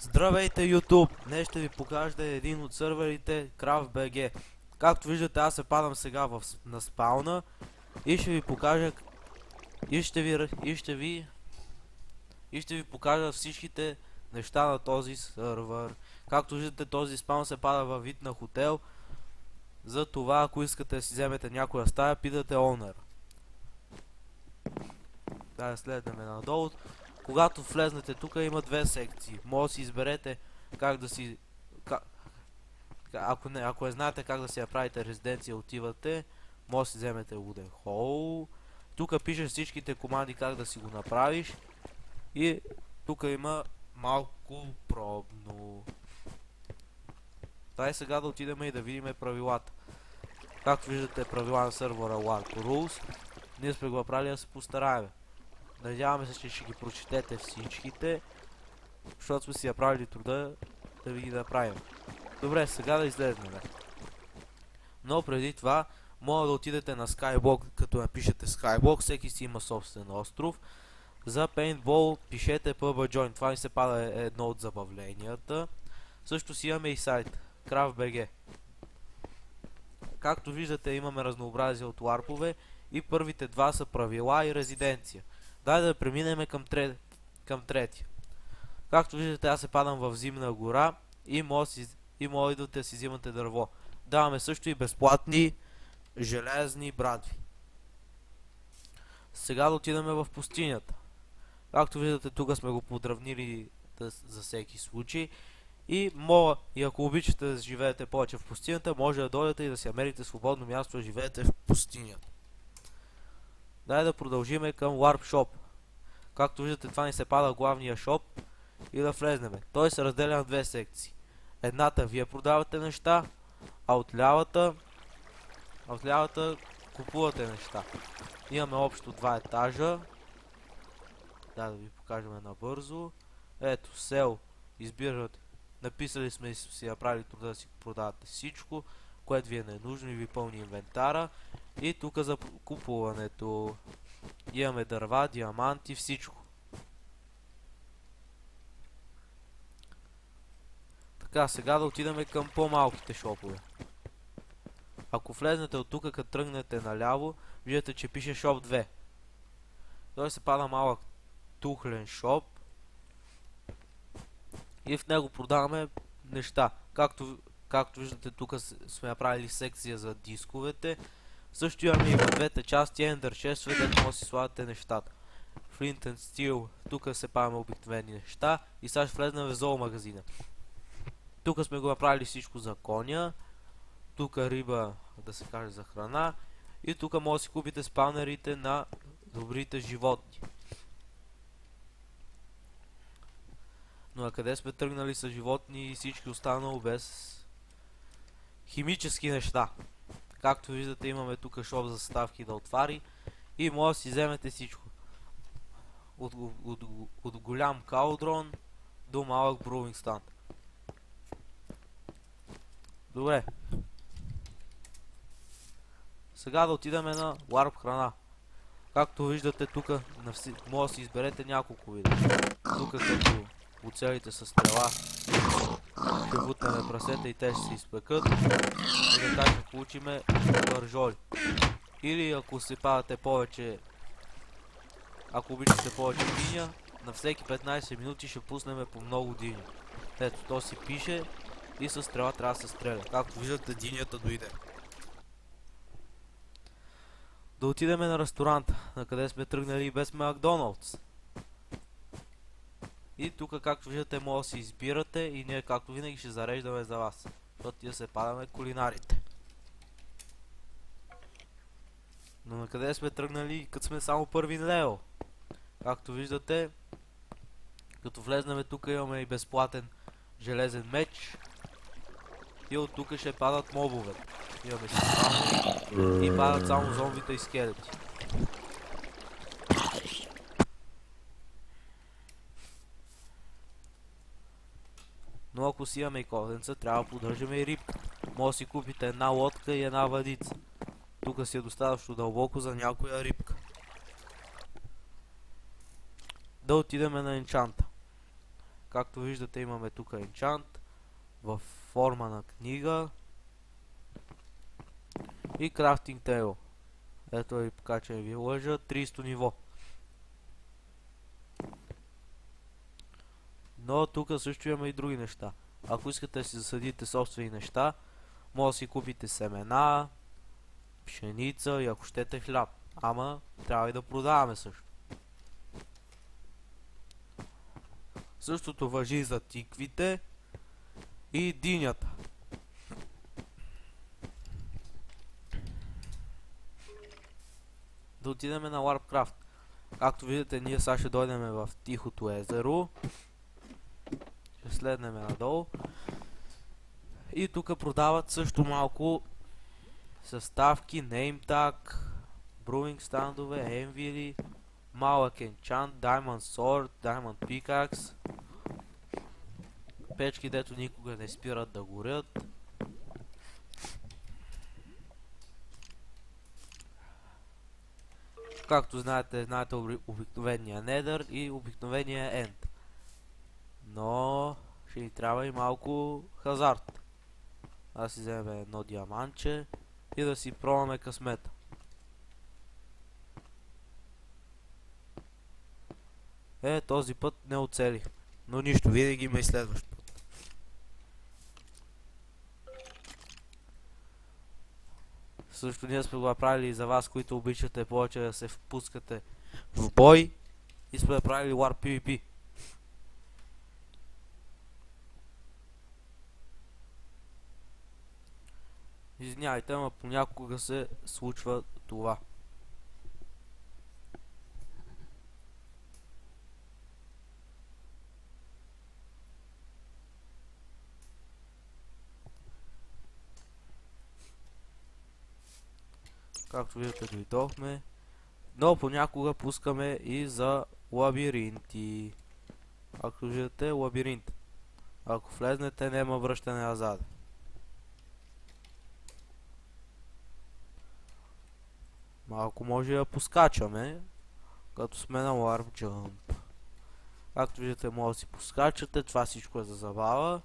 Здравейте, YouTube! Днес ще ви покажа един от сървърите CraftBG. Както виждате, аз се падам сега на спауна и ще ви покажа и ще ви покажа всичките неща на този сървър. Както виждате, този спаун се пада във вид на хотел. Затова, ако искате да си вземете някоя стая, питате Owner. Да, следваме надолу. Когато влезнете тук, има две секции. Може да си изберете как да си... Ако не знаете как да си направите резиденция, отивате. Може да си вземете Wooden Hole. Тук пише всичките команди как да си го направиш. И тук има малко пробно. Дай сега да отидем и да видим правилата. Както виждате, правила на сървъра Warp Rules. Ние сме го направили да се постараем. Надяваме се, че ще ги прочетете всичките, защото сме си направили труда да ви ги направим. Добре, сега да излезнем. Но преди това, може да отидете на Skyblock, като напишете Skyblock, всеки си има собствен остров. За Paintball пишете PUBG. Това ни се пада едно от забавленията. Също си имаме и сайт, CraftBG. Както виждате, имаме разнообразие от ларпове и първите два са правила и резиденция. Дай да преминем към третия. Както виждате, аз се падам в зимна гора и може да си взимате дърво. Даваме също и безплатни железни брадви. Сега да отидем в пустинята. Както виждате, тук сме го подравнили за всеки случай. И ако обичате да живеете повече в пустинята, може да дойдете и да си намерите свободно място да живеете в пустинята. Дай да продължиме към Warp Shop. Както виждате, това ни се пада главния шоп и да влезнем. Той се разделя на две секции. Едната вие продавате неща, а от лявата купувате неща. Имаме общо два етажа. Да ви покажем набързо. Ето, сел, избирате. Написали сме и си направили труда да си продавате всичко, което ви е ненужно и ви пълни инвентара. И тук за купуването имаме дърва, диаманти, всичко. Така, сега да отидем към по-малките шопове. Ако влезнете от тук, като тръгнете наляво, виждате, че пише Shop 2. Той се пада малък тухлен шоп. И в него продаваме неща. Както виждате, тук сме направили секция за дисковете. Също имаме и в двете части Ender Chest, където може да си слагате нещата. Flint and Steel, тук се падаме обикновени неща. И сега ще влезнем в зоомагазина. Тук сме го направили всичко за коня. Тук риба, да се каже, за храна. И тук може да си купите спаунерите на добрите животни. Но къде сме тръгнали с животни и всички останало без химически неща. Както виждате, имаме тук шоп за съставки да отвари и може да си вземете всичко. От голям калдрон до малък брувинг станд. Добре. Сега да отидем на Warp храна. Както виждате, тук може да си изберете няколко вида. Тук като оцелите с стрела, ще бутнем прасета и те ще се изпекат. И така ще получиме бържоли. Или ако си падате повече, ако обичате повече диня, на всеки 15 минути ще пуснем по много диня. Ето, то си пише и с стрела трябва да се стреля. Както виждате, динята дойде. Да отидем на ресторанта, на къде сме тръгнали и без Макдоналдс. И тук, както виждате, може да си избирате и ние, както винаги, ще зареждаме за вас. Защото тия се падаме кулинарите. Но на къде сме тръгнали, като сме само първи левел? Както виждате, като влезнем тук, имаме и безплатен железен меч. И от тук ще падат мобове. Имаме си спаунери и падат само зомбите и скелети. Но ако си имаме и кладенца, трябва да поддържаме и рибка. Може да си купите една лодка и една въдица. Тук си е достатъчно дълбоко за някоя рибка. Да отидем на енчанта. Както виждате, имаме тук енчант в форма на книга и крафтинг тейл. Ето ви покача ви лъжа, 30 ниво. Но тук също имаме и други неща. Ако искате да си засадите собствени неща, може да си купите семена, пшеница и ако щете хляб. Ама трябва и да продаваме също. Същото важи и за тиквите и динята. Да отидем на Warpcraft. Както видите, ние сега ще дойдем в Тихото езеро. Ще следнем надолу. И тук продават също малко съставки, name-tag, brewing стандове, енвири, малък enchant, diamond sword, diamond pickaxe, печки, дето никога не спират да горят. Както знаете обикновения Nether и обикновения End. Но ще ни трябва и малко хазарт. Да си вземем едно диамантче и да си пробваме късмета. Този път не оцелих. Но нищо, винаги има и следващ път. Също ние сме го направили и за вас, които обичате повече да се впускате в бой. И сме направили War PvP. Извинявайте, ама понякога се случва това. Както виждате, дойдохме. Но понякога пускаме и за лабиринти. Както виждате, лабиринт. Ако влезнете, няма връщане назад. Малко може да поскачаме, като сме на Warp Jump. Както виждате, може да си поскачате, това всичко е за забава.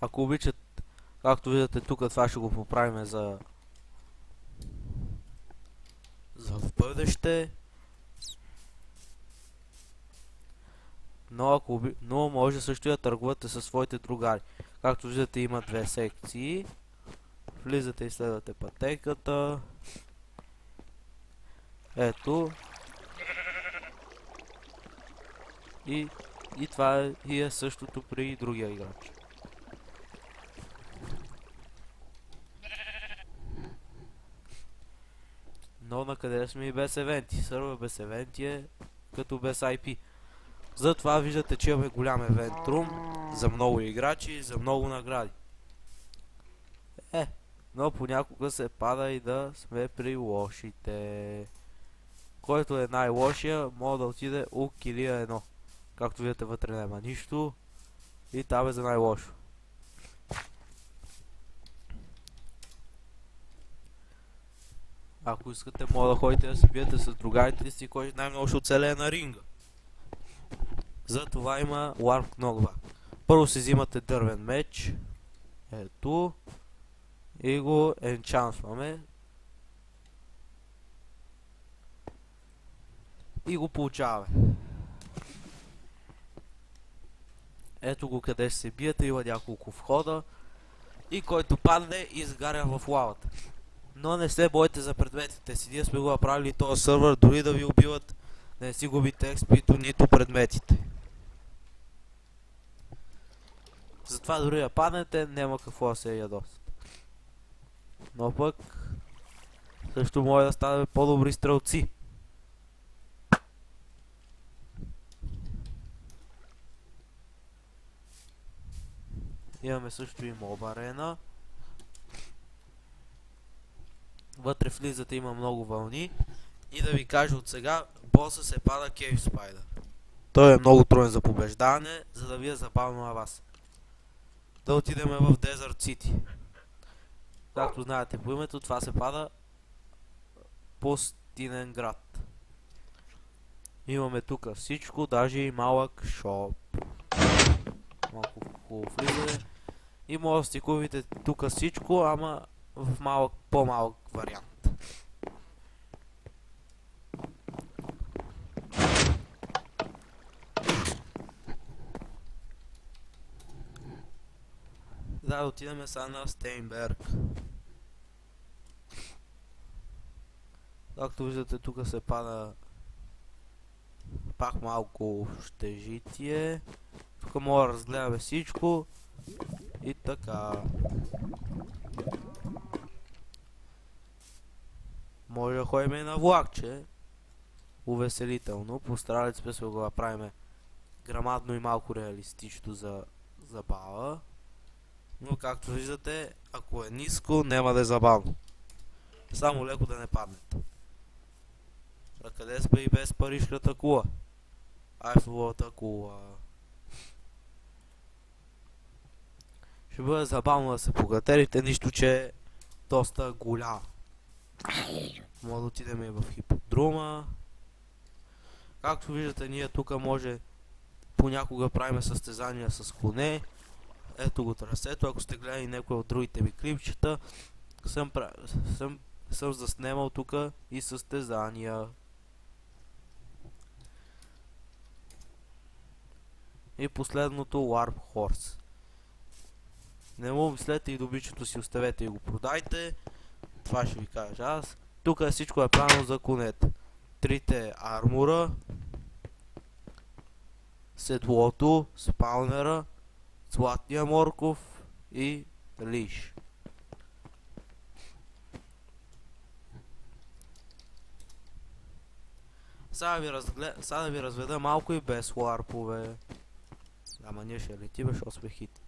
Ако обичат, както виждате тук, това ще го поправим за в бъдеще. Но може също да търгувате със своите другари. Както виждате, има две секции. Влизате и следвате пътеката. Ето. И това е същото при другия играч. Но накъде сме и без евенти. Сървър без евенти е като без IP. Затова виждате, че имаме голям евент рум за много играчи и за много награди. Но понякога се пада и да сме при лошите. Който е най-лошия, може да отиде у килия 1. Както видите, вътре няма нищо. И там е за най-лошо. Ако искате, може да ходите да се биете с другарите си, кой най-много ще оцелее на ринга. Затова има Warp Knockback. Първо си взимате дървен меч. Ето. И го енчанстваме. И го получаваме. Ето го къде ще се биете, има няколко входа. И който падне, изгаря в лавата. Но не се бойте за предметите си. Ние сме го направили този сървър, дори да ви убиват, не си губите експито, нито предметите. Затова дори да паднете, няма какво да се ядосат. Но пък също може да станем по-добри стрелци. Имаме също и моба арена. Вътре влизате, има много вълни. И да ви кажа от сега, боса се пада Cave Spider. Той е много труден за побеждаване, за да ви е забавно на вас. Да отидем в Desert City. Както знаете по името, това се пада пустинен град. Имаме тук всичко, даже и малък шоп. Малко хубаво влизане. И може да си купите тук всичко, ама в малък, по-малък вариант. Да, отидем сега на Стейнберг. Както виждате, тук се пада пак малко общежитие. Тук може да разгледаме всичко. И така. Може да ходим и на влакче. Увеселително. Постарали сме се го направим грамадно и малко реалистично за забава. Но както виждате, ако е ниско, няма да е забавно. Само леко да не паднете. А къде сме и без парижката кула? Айфеловата кула. Ще бъде забавно да се погатерите, нищо че е доста голям. Може да отидем и в хиподрума. Както виждате, ние тук може понякога правим състезания с коне. Ето го трасето, ако сте гледали някои от другите ми клипчета, съм заснемал тук и състезания. И последното Warp Horse. Не му мислете и добичето си оставете и го продайте. Това ще ви кажа аз. Тук всичко е правилно за конете. Трите армура, седлото, спаунера, златния морков и лиш. Сега да ви разведа малко и без ларпове. Ама ние ще летим, защото сме хити.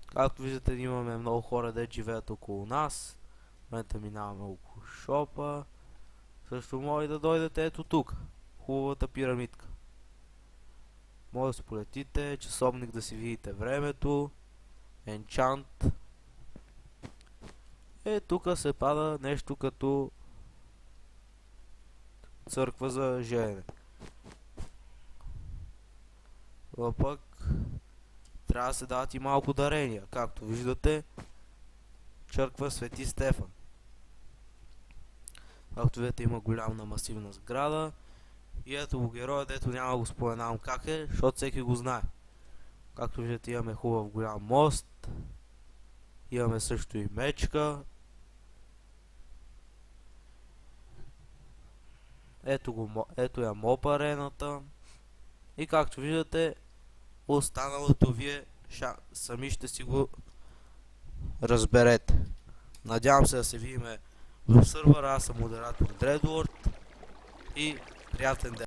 Както виждате, имаме много хора, да живеят около нас. В момента минаваме около шопа. Също може да дойдете ето тук. Хубавата пирамидка. Може да си полетите, часовник да си видите времето. Енчант. Тук се пада нещо като църква за жене. А пък трябва да се дават и малко дарения. Както виждате, църква Свети Стефан. Както видите, има голяма масивна сграда. И ето го героя, дето няма го споменавам как е, защото всеки го знае. Както виждате, имаме хубав голям мост. Имаме също и мечка. Ето я моп арената. И както виждате, останалото вие сами ще си го разберете. Надявам се да се видим в сървъра. Аз съм модератор Dreadlord и приятен ден.